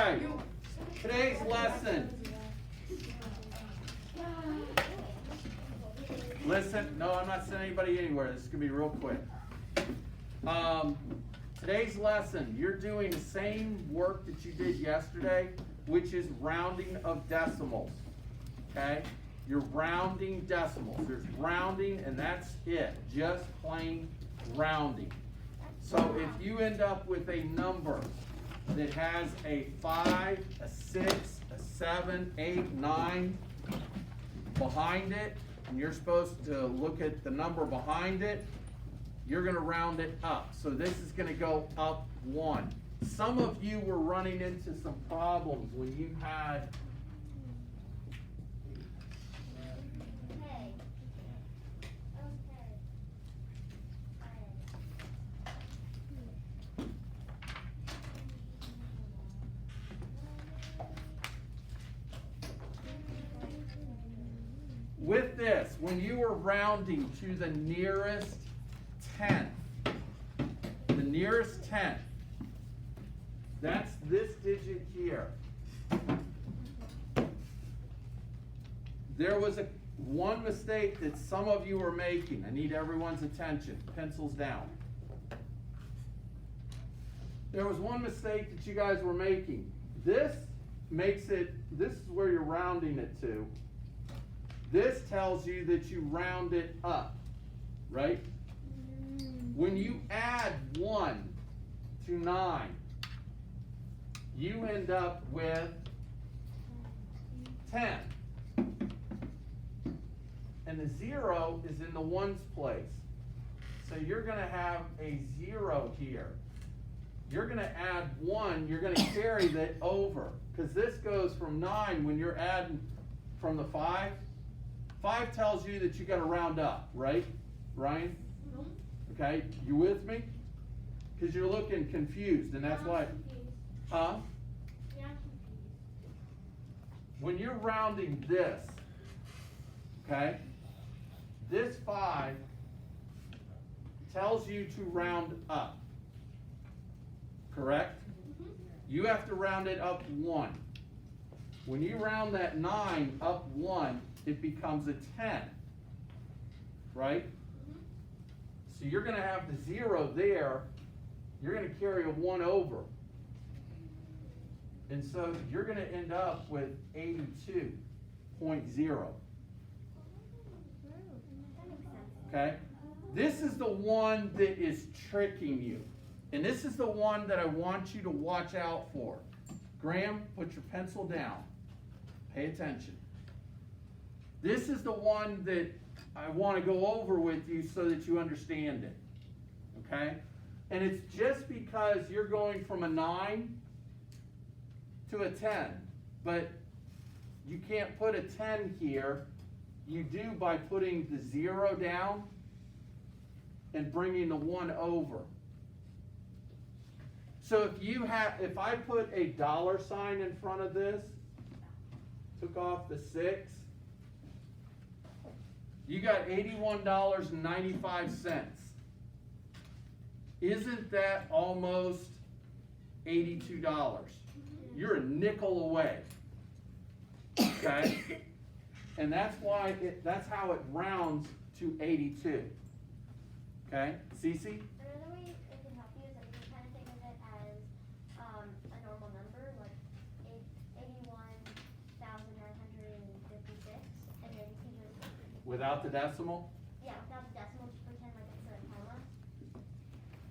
Okay, today's lesson. Listen, no, I'm not sending anybody anywhere. This is going to be real quick. Today's lesson, you're doing the same work that you did yesterday, which is rounding of decimals. Okay? You're rounding decimals. There's rounding, and that's it. Just plain rounding. So if you end up with a number that has a 5, a 6, a 7, 8, 9 behind it, and you're supposed to look at the number behind it, you're going to round it up. So this is going to go up 1. Some of you were running into some problems when you had with this, when you were rounding to the nearest tenth, that's this digit here. There was one mistake that some of you were making. I need everyone's attention. Pencils down. There was one mistake that you guys were making. This is where you're rounding it to. This tells you that you round it up, right? When you add 1 to 9, you end up with 10. And the 0 is in the ones place. So you're going to have a 0 here. You're going to add 1, you're going to carry that over. Because this goes from 9 when you're adding from the 5. 5 tells you that you got to round up, right, Ryan? Okay, you with me? Because you're looking confused, and that's why. Huh? Yeah, I'm confused. When you're rounding this, okay, this 5 tells you to round up, correct? You have to round it up 1. When you round that 9 up 1, it becomes a 10, right? So you're going to have the 0 there. You're going to carry a 1 over. And so you're going to end up with 82.0. Okay? This is the one that is tricking you. And this is the one that I want you to watch out for. Graham, put your pencil down. Pay attention. This is the one that I want to go over with you so that you understand it. Okay? And it's just because you're going from a 9 to a 10. But you can't put a 10 here. You do by putting the 0 down and bringing the 1 over. So if I put a dollar sign in front of this, took off the 6, you got $81.95. Isn't that almost $82? You're a nickel away. Okay? And that's why that's how it rounds to 82. Okay? Cece? Another way it can help you is that you can kind of think of it as a normal number, like 81,956, and then you can just Without the decimal? yeah, without the decimal, just pretend like it's a comma.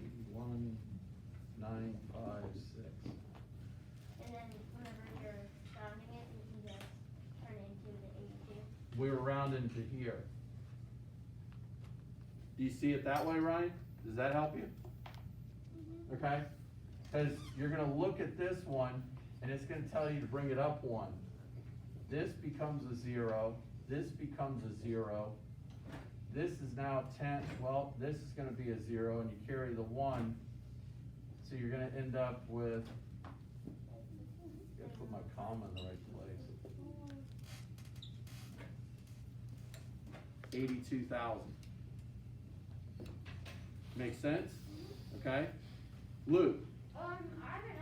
81,956. And then whenever you're rounding it, you can just turn it into the 82. We were rounding to here. Do you see it that way, Ryan? Does that help you? Okay? Because you're going to look at this one, and it's going to tell you to bring it up 1. This becomes a 0. This becomes a 0. This is now 10. Well, this is going to be a 0, and you carry the 1. So you're going to end up with, I got to put my comma in the right place. 82,000. Make sense? Okay? Luke. I have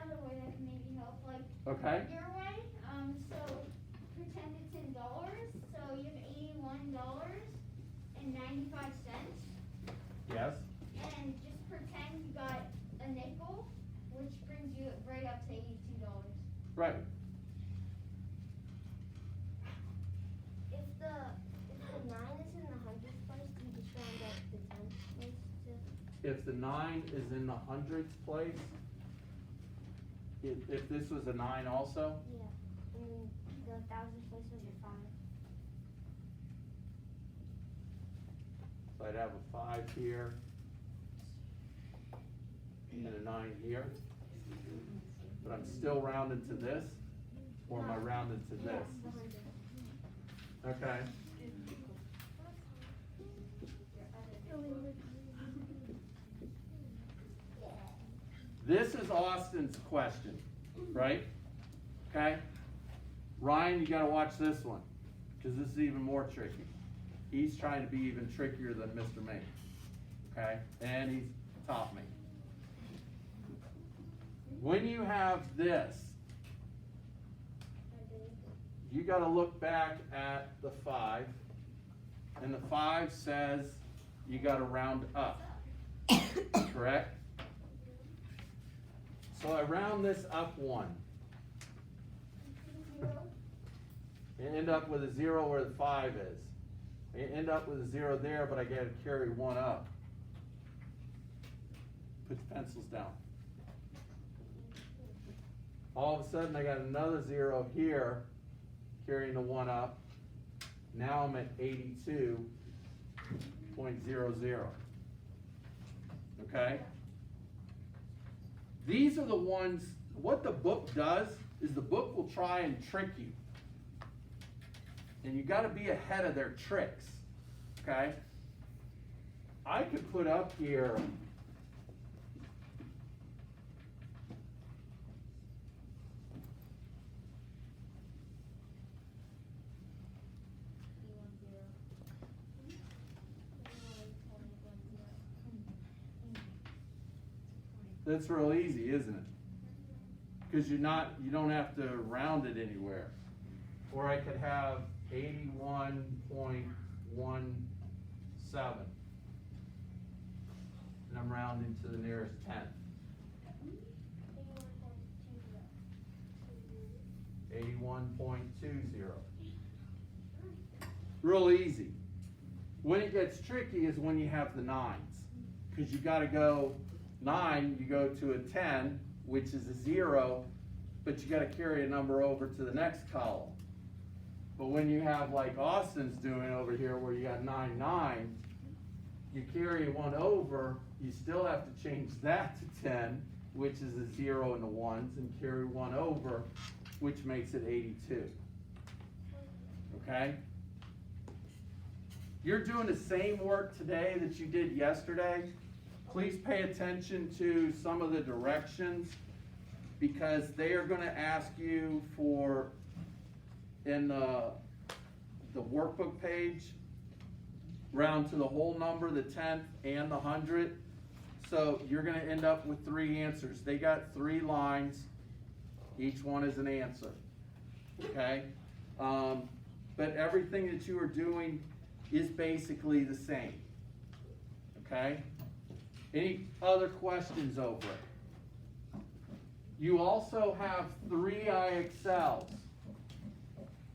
another way that can maybe help. Like, Okay? Your way, so pretend it's in dollars, so you have $81.95. Yes? And just pretend you got a nickel, which brings you right up to $82. Right. If the 9 is in the hundredth place, do you just round up the 10th place to? If the 9 is in the hundredths place, if this was a 9 also, Yeah, and then the 1000th place was your 5. so I'd have a 5 here, and a 9 here. But I'm still rounding to this, or am I rounding to this? The 100. Okay. This is Austin's question, right? Okay? Ryan, you gotta watch this one, because this is even more tricky. He's trying to be even trickier than Mr. Maine, okay? And he's topped me. When you have this, you gotta look back at the 5, and the 5 says you gotta round up, correct? So I round this up 1. And end up with a 0 where the 5 is. I end up with a 0 there, but I gotta carry 1 up. Put the pencils down. All of a sudden I got another 0 here, carrying the 1 up. Now I'm at 82.00. Okay? These are the ones, what the book does is the book will try and trick you. And you gotta be ahead of their tricks, okay? I could put up here, that's real easy, isn't it? Because you don't have to round it anywhere. Or I could have 81.17. And I'm rounding to the nearest 10th. 81.20. Real easy. When it gets tricky is when you have the 9s. Because you gotta go 9, you go to a 10, which is a 0, but you gotta carry a number over to the next column. But when you have like Austin's doing over here where you got 9, 9, you carry 1 over, you still have to change that to 10, which is a 0 and the 1s, and carry 1 over, which makes it 82. Okay? You're doing the same work today that you did yesterday. Please pay attention to some of the directions, because they are going to ask you for, in the workbook page, round to the whole number, the 10th and the 100th. So you're going to end up with 3 answers. They got 3 lines. Each one is an answer. Okay? But everything that you are doing is basically the same. Okay? Any other questions over it? You also have 3 IXLs.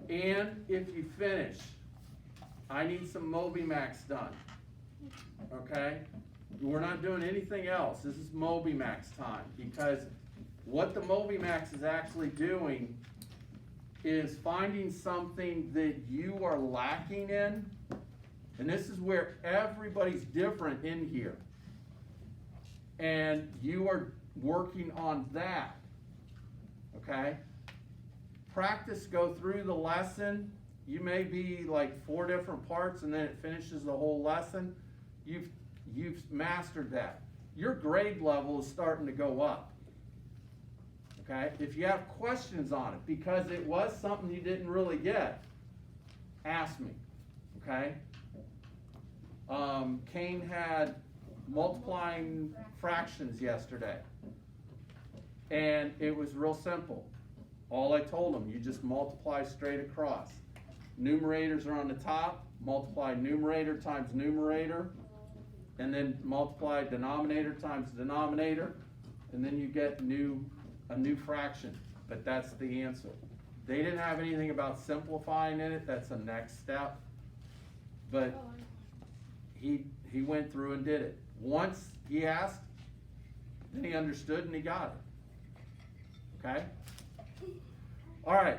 And if you finish, I need some MobiMax done. Okay? We're not doing anything else. This is MobiMax time, because what the MobiMax is actually doing is finding something that you are lacking in, and this is where everybody's different in here. And you are working on that, okay? Practice, go through the lesson. You may be like 4 different parts and then it finishes the whole lesson. You've mastered that. Your grade level is starting to go up, okay? If you have questions on it, because it was something you didn't really get, ask me, okay? Kane had multiplying fractions yesterday, and it was real simple. All I told him, you just multiply straight across. Numerators are on the top, multiply numerator times numerator, and then multiply denominator times denominator, and then you get a new fraction. But that's the answer. They didn't have anything about simplifying in it, that's the next step. But he went through and did it. Once he asked, then he understood and he got it. Okay? All right,